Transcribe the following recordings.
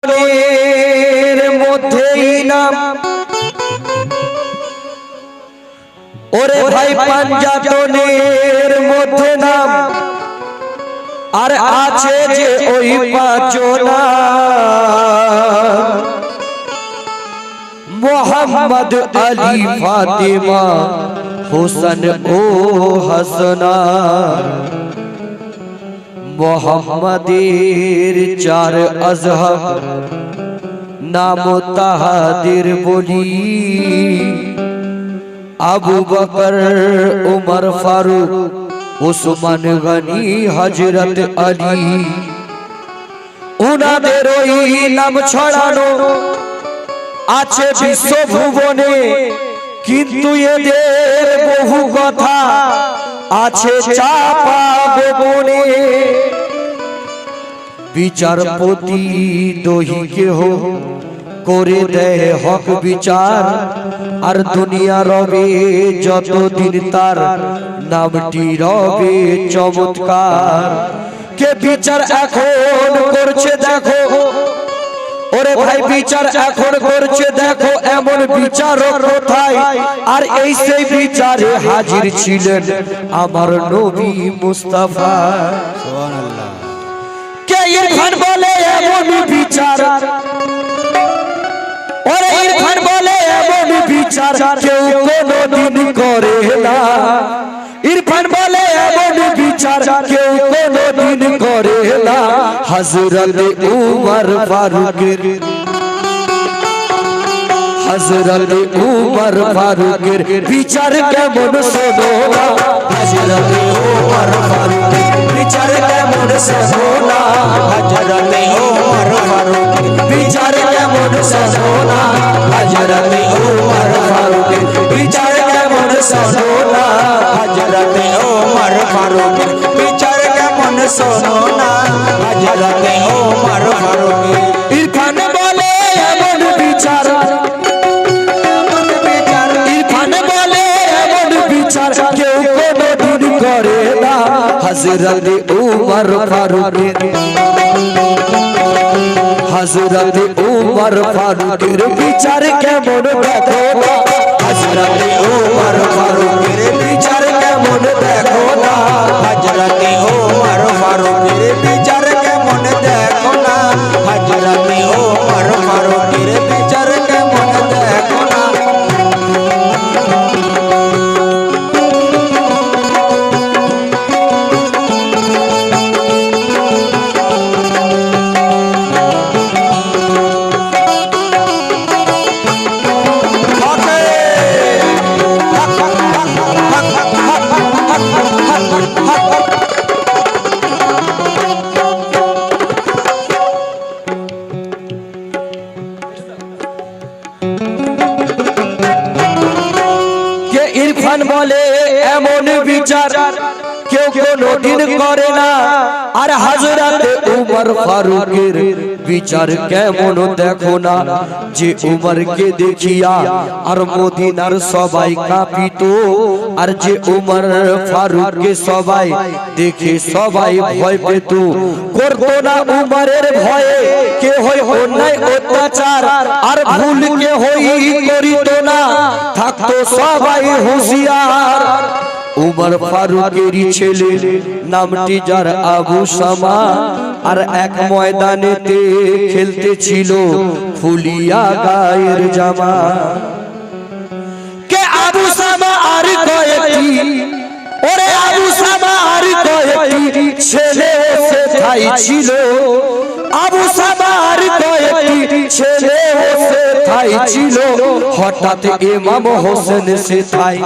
পাঞ্জাতনের মধ্যেই নাম ওরে ভাই পাঞ্জাতনের মধ্যে নাম আর আছে যে ওই পাঁচনা মোহাম্মদ আলী ফাতেমা হোসেন ও হাসনা মোহাম্মদের চার আজহার নাম তাহাদের বলি আবু বকর উমর ফারুক উসমান গনি হযরত আলী উনাদের ওই নাম ছড়ানো আছে বিশ্বভুবনে কিন্তু এদের বহু কথা আছে চাপা গোপনে বিচারপতি দহি কেহ করে দেয় হক বিচার আর দুনিয়া রবে যতদিন তার নামটি রবে চমৎকার কে বিচার এখন করছে দেখো ওরে ভাই বিচার এখন করছে দেখো এমন বিচারক কোথায় আর এই সেই বিচারে হাজির ছিলেন আমার নবী মুস্তাফা সুবহানাল্লাহ কে ইরফান বলে এমন বিচার ওরে ইরফান বলে এমন বিচার কেউ কোনোদিন করে না ইরফান বলে এমন বিচার কেউ কোনোদিন করে না হযরত উমর ফারুকের হযরত উমর ফারুকের বিচার কেমন শোনো না হযরত উমর ফারুকের বিচার কেমন শোনো না হযরত উমর ফারুকের বিচার কেমন শোনো না হযরত উমর ফারুকের বিচার কেমন শোনো না হযরত উমর ফারুকের বিচার কেমন শোনো না হযরত উমর ফারুকের ইরফান বলে এমন বিচার ইরফান বলে এমন বিচার কেউ কোনোদিন করে না হযরত উমর ফারুকের হযরত উমর ফারুকের বিচার কেমন দেখো না হযরত উমর ফারুকের বিচার কেমন দেখো না হযরত উমর ফারুকের বিচার কেমন দেখো না হযরত উমর ফারুকের বিচার কেমন দেখো না ইরফান বলে এমন বিচার কেউ কোনোদিন করে না আর হযরত উমর ফারুকের বিচার কেমন দেখো না যে উমরকে দেখিয়া আর মদিনার সবাই কাঁপিত আর যে উমর ফারুককে সবাই দেখে সবাই ভয় পেত করতো না উমরের ভয়ে কে হয় অন্যায় অত্যাচার আর ভুল কে হই করিত না থাকতো সবাই হুঁশিয়ার উমর ফারুকেরই ছেলে নামটি যার আবু সামা আর এক ময়দানেতে খেলতে ছিল খুলিয়া গায়ের জামা কে আবু সামা আর কয়েকটি ওরে আবু সামা আর কয়েকটি ছেলে সেথায় ছিল আবু সামা আর কয়েকটি ছেলে সেথায় ছিল হঠাৎ ইমাম হোসেন সেথায়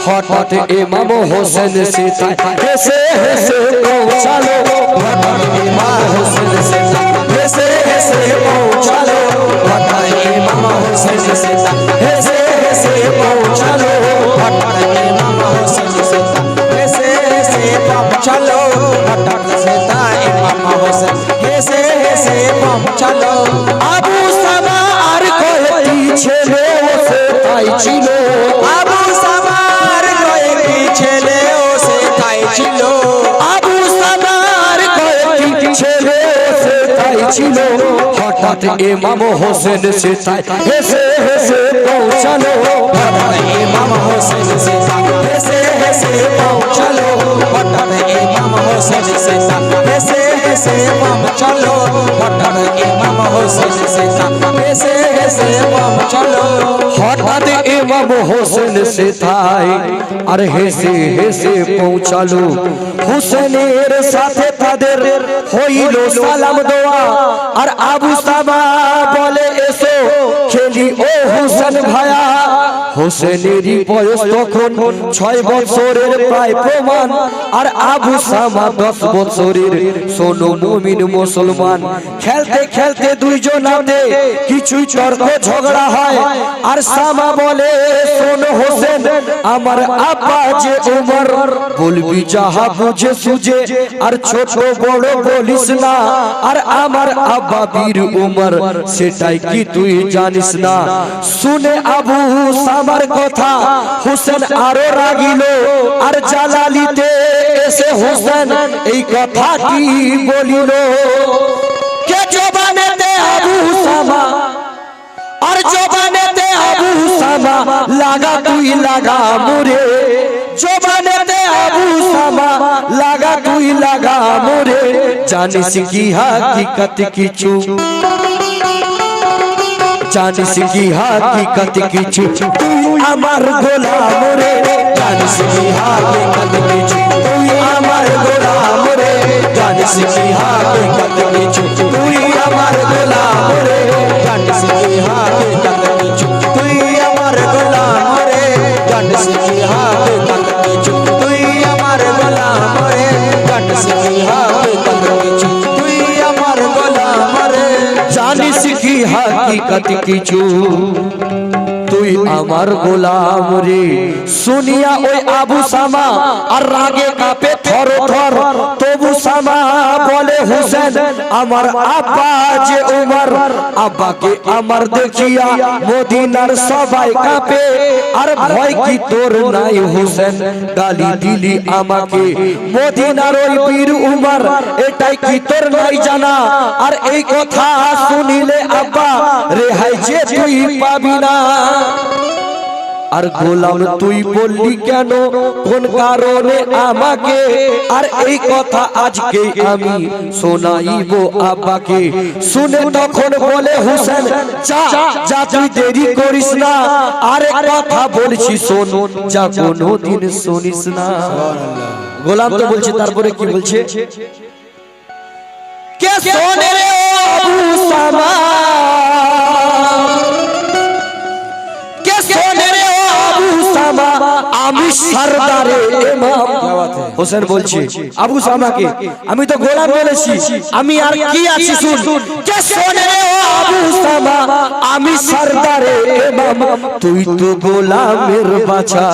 হঠাৎ ইমাম হোসেন সেথায় হেসে হেসে পৌঁছালো হঠাৎ ইমাম হোসেন সেথায় হেসে হেসে পৌঁছালো হঠাৎ ইমাম হোসেন সেথায় হেসে হেসে পৌঁছালো হঠাৎ ইমাম হোসেন সেথায় হেসে হেসে পৌঁছালো হঠাৎ সেথায় ইমাম হোসেন হেসে হেসে পৌঁছালো আবু সামা আর কয়েকটি ছেলে সেথায় ছিল আবু সামা ছেলে সেথায় ছিল আবু সামার কয়েকটি ছেলে ছিল হঠাৎ ইমাম হোসেন সেথায় হেসে হেসে পৌঁছালো হঠাৎ ইমাম হোসেন সেথায় হেসে হেসে পৌঁছালো হঠাৎ ইমাম হোসেন সেথায় হেসে হেসে পৌঁছালো হঠাৎ ইমাম হোসেন সেথায় হেসে হেসে পৌঁছালো হঠাৎ ইমাম হোসেন সেথায় আর হেসে হেসে পৌঁছালো হোসেনের সাথে তাদের হইল সালাম দোয়া আর আবু সামা বলে এসো খেলি ও হোসেন ভাইয়া হোসেনেরই বয়স তখন 6 বছরের প্রায় প্রমাণ আর আবু সামা 10 বছরের শোনো মুমিন মুসলমান খেলতে খেলতে দুইজনাতে কিছুই তর্ক ঝগড়া হয় আর সামা বলে শোনো হোসেন আমার আব্বা যে উমর বলবি যাহা বুঝে সুঝে আর ছোট বড় বলিস না আর আমার আব্বা বীর উমর সেটাই কি তুই জানিস না শুনে আবু সামার কথা হোসেন আরো রাগিল আর জালালিতে এসে হোসেন এই কথাটি বলিল কে জবানেতে আবু সামা আর জবানেতে আবু সামা লাগা তুই লাগা মোরে জবানেতে আবু সামা লাগা তুই লাগা মোরে জানিস কি হাকিকত কিছু জানিস কি হাকিকত কিছু তুই আমার গোলাম রে জানিস কি হাকিকত কিছু তুই আমার গোলাম রে জানিস কি হাকিকত কিছু তুই আমার গোলাম রে জানিস কি হাকিকত কিছু তুই আমার গোলাম রে জানিস কি হাকিকত কিছু তুই আমার গোলাম রে জানিস কি হাকিকত কিছু তুই আমার গোলাম রে জানিস কি হাকিকত কিছু তুই আমার গোলাম রে শুনিয়া ওই আবু সামা আর রাগে কাঁপে থর থর তবু সামা বলে হোসেন আমার আব্বা যে উমর আব্বাকে আমার দেখিয়া মদিনার সবাই কাঁপে আর ভয় কি তোর নাই হোসেন গালি দিলি আমাকে মদিনার ওই বীর উমর এটাই কি তোর নাই জানা আর এই কথা শুনিলে আব্বা রেহাই যে তুই পাবি না আর গোলাম তুই বললি কেন কোন কারণে আমাকে আর এই কথা আজকে আমি শোনাইব আব্বাকে শুনে তখন বলে হোসেন যা যা তুই দেরি করিস না আর কথা বলছি শোন যা কোনোদিন শুনিস না গোলাম তো বলছে তারপরে কি বলছে কে শোনে রে আবু সামা আমি সরদারে ইমাম হোসেন বলছে আবু সামাকে আমি তো গোলাম বলেছি আমি আর কি আছি শুন কে শোনে রে আবু সামা আমি সরদারে ইমাম তুই তো গোলামের বাছা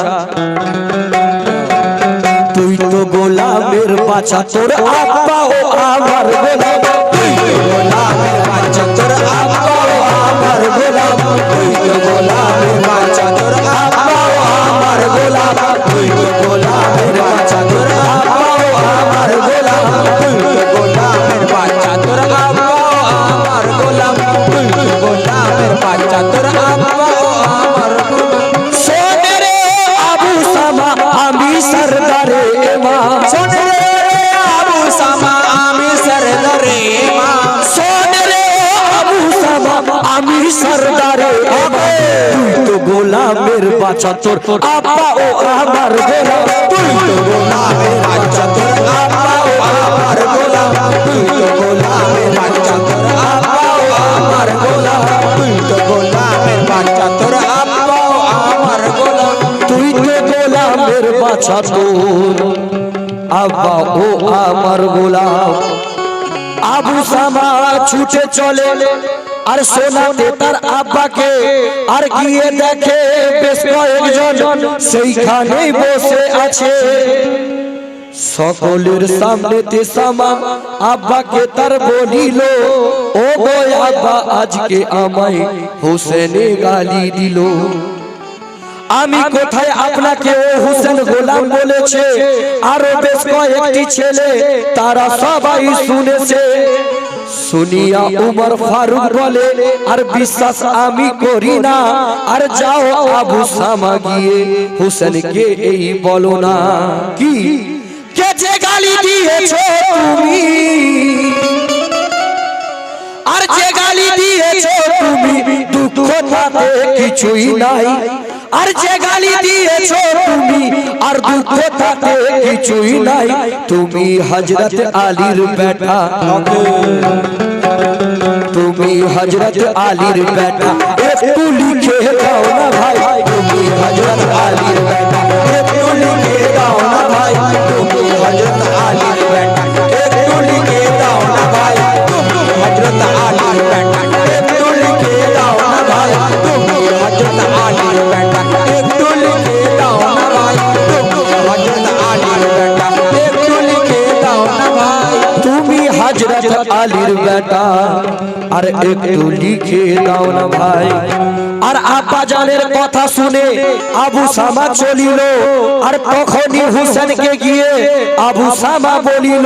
তুই তো গোলামের বাছা তোর আব্বা ও আমার গোলাম তুই তো গোলামের বাছা তোর আব্বা ও আমার গোলাম তুই তো গোলামের বাছা তোর আব্বা ও আমার গোলাম তুই তো গোলামের বাছা তোর আব্বা ও আমার গোলাম তুই তো গোলামের বাছা তোর আব্বা ও আমার গোলাম তুই তো গোলামের বাছা তোর আব্বা ও আমার শোনে রে আবু সামা আমি সরদারে ইমাম শোনে রে আবু সামা আমি সরদারে ইমাম শোনে রে আবু সামা আমি সরদারে ইমাম তুই তো গোলামের বাছা তোর আব্বা ও আমার গোলাম তুই তো গোলামের বাছা তোর আব্বা ও আমার গোলাম তুই তো গোলামের বাছা তোর আব্বা ও আমার গোলাম তুই তো গোলামের বাছা তোর আব্বা ও আমার গোলাম তুই তো গোলামের বাছা তোর আব্বা ও আমার গোলাম আবু সামা ছুটে চলে আর শোনাতে তার আব্বাকে আর গিয়ে দেখে বেশ কয়েকজন সেইখানেই বসে আছে সকলের সামনেতে সামা আব্বাকে তার বলিল ও গো আব্বা আজকে আমায় হোসেনে গালি দিল আমি কোথায় আপনাকে ও হোসেন গোলাম বলেছে আরো বেশ কয়েকটি ছেলে তারা সবাই শুনেছে শুনিয়া উমর ফারুক বলে আর বিশ্বাস আমি করি না, আর যাও আবু সামা গিয়ে হোসেনকে এই বলো না। কি কে যে গালি দিয়েছো তুমি, আর যে গালি দিয়েছো তুমি দুঃখ তাতে কিছুই নাই, আর যে গালি দিয়েছো তুমি আর দুঃখ তাতে কিছুই নাই। তুমি হযরত আলীর বেটা, তুমি হযরত আলীর বেটা, একটু লিখে দাও না ভাই, তুমি হযরত আলীর বেটা, একটু লিখে দাও না ভাই, তুমি হযরত আলীর বেটা, একটু লিখে দাও না ভাই, তুমি হযরত আলীর বেটা, একটু লিখে দাও না ভাই, তুমি হযরত আলীর বেটা, একটু লিখে দাও না ভাই, তুমি হযরত আলীর বেটা, একটু লিখে দাও না ভাই, তুমি হযরত আলীর বেটা, আর একটু লিখে দাও না ভাই। আর আব্বা জানের কথা শুনে আবু সামা চলিল, আর তখনই হুসেনকে গিয়ে আবু সামা বলিল,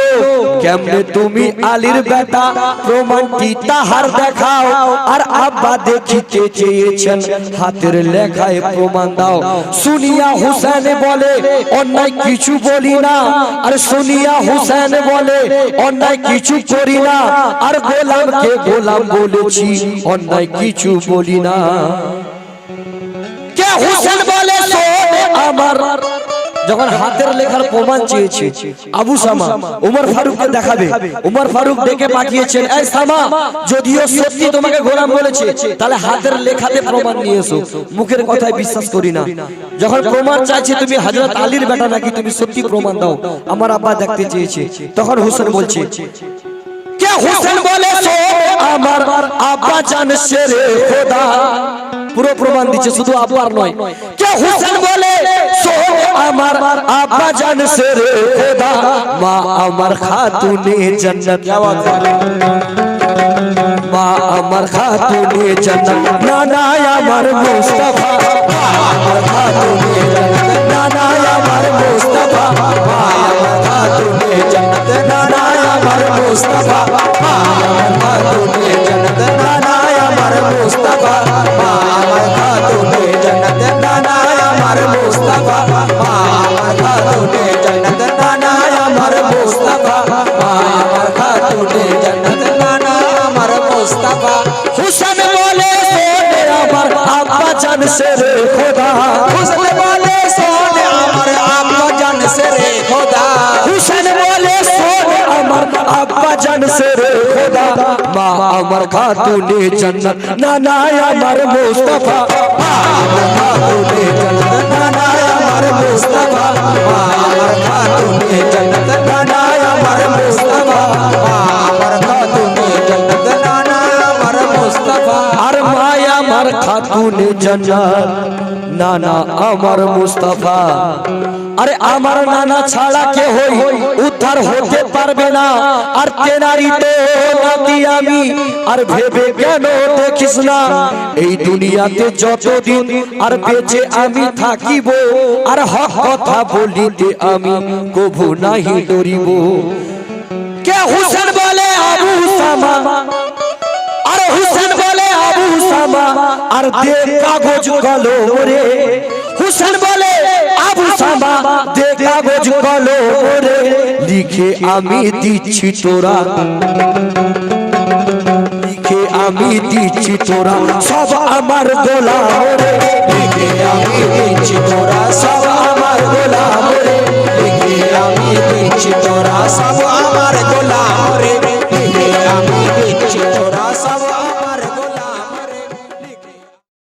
কেমনে তুমি আলীর বেটা, প্রমাণটি তাহার দেখাও। আর আব্বা দেখিতে চেয়েছেন, হাতের লেখায় প্রমাণ দাও। শুনিয়া হুসেন বলে অন্যায় কিছু বলি না, আর শুনিয়া হুসেন বলে অন্যায় কিছু করি না, আর গোলামকে গোলাম বলেছি, অন্যায় কিছু বলি না। কে হুসেন বলে আমার, যখন হাতের লেখার প্রমাণ চেয়েছে আবু সামা উমর ফারুককে দেখাবে, উমর ফারুক ডেকে পাঠিয়েছেন, এই সামা যদিও সত্যি তোমাকে গোলাম বলেছে, তাহলে হাতের লেখাতে প্রমাণ নিয়ে এসো, মুখের কথায় বিশ্বাস করি না। যখন প্রমাণ চাইছে তুমি হযরত আলীর বেটা নাকি, তুমি সত্যি প্রমাণ দাও, আমার আব্বা দেখতে চেয়েছে। তখন হুসেন বলছে, কে হুসেন বলে আমার আব্বা জান শেরে খোদা, পুরো প্রমাণ দিচ্ছে, শুধু আব্বার নয়। কে হুসেন বলে আমার আব্বা জান শেরে খোদা, মা আমার খাতুনে জান্নাত, মা আমার খাতুনে জান্নাত, নানা আমার মুস্তাফা, আমার খাতুনে জান্নাত, নানা আমার মুস্তাফা, মা আমার খাতুনে জান্নাত, নানা আমার মুস্তাফা, মা আমার খাতুনে জান্নাত, নানা আমার মুস্তাফা, মা আমার খাতুনে জান্নাত, নানা আমার মুস্তাফা, মা আমার খাতুনে জান্নাত, নানা আমার মুস্তাফা, মা আমার খাতুনে জান্নাত, নানা আমার মুস্তাফা। হুসেন বলে আমার আব্বা জান শেরে খোদা, হুসেন বলে আমার আব্বা জান শেরে খোদা, হুসেন বলে আমার আব্বা জান শেরে খোদা, মা আমার খাতুনে জান্নাত, নানা আমার মুস্তাফা, মা আমার খাতুনে জান্নাত, নানা আমার মুস্তাফা, মা আমার খাতুনে জান্নাত, নানা আমার মুস্তাফা, মা আমার খাতুনে জান্নাত, নানা আমার মুস্তাফা। আর মা আমার খাতুনে জান্নাত, নানা আমার মুস্তাফা। আরে আমার নানা ছাড়া কে হই উদ্ধার হতে পারবে না, আর তেনারি তো নাতি আমি, আর ভেবে কেন দেখিস না, এই দুনিয়াতে যতদিন আর বেঁচে আমি থাকিব, আর হক কথা বলিতে আমি কভু নাহি ডরিব। কে হুসেন বলে আবু সামা, আর হুসেন বলে আবু সামা, আর দে কাগজ কলম রে, হুসেন বলে আবু সামা দে কাগজ কলম রে, লিখে আমি দিচ্ছি তোরা, লিখে আমি দিচ্ছি তোরা সব আমার গোলাম রে, লিখে আমি দিচ্ছি তোরা সব আমার গোলাম রে, লিখে আমি দিচ্ছি তোরা সব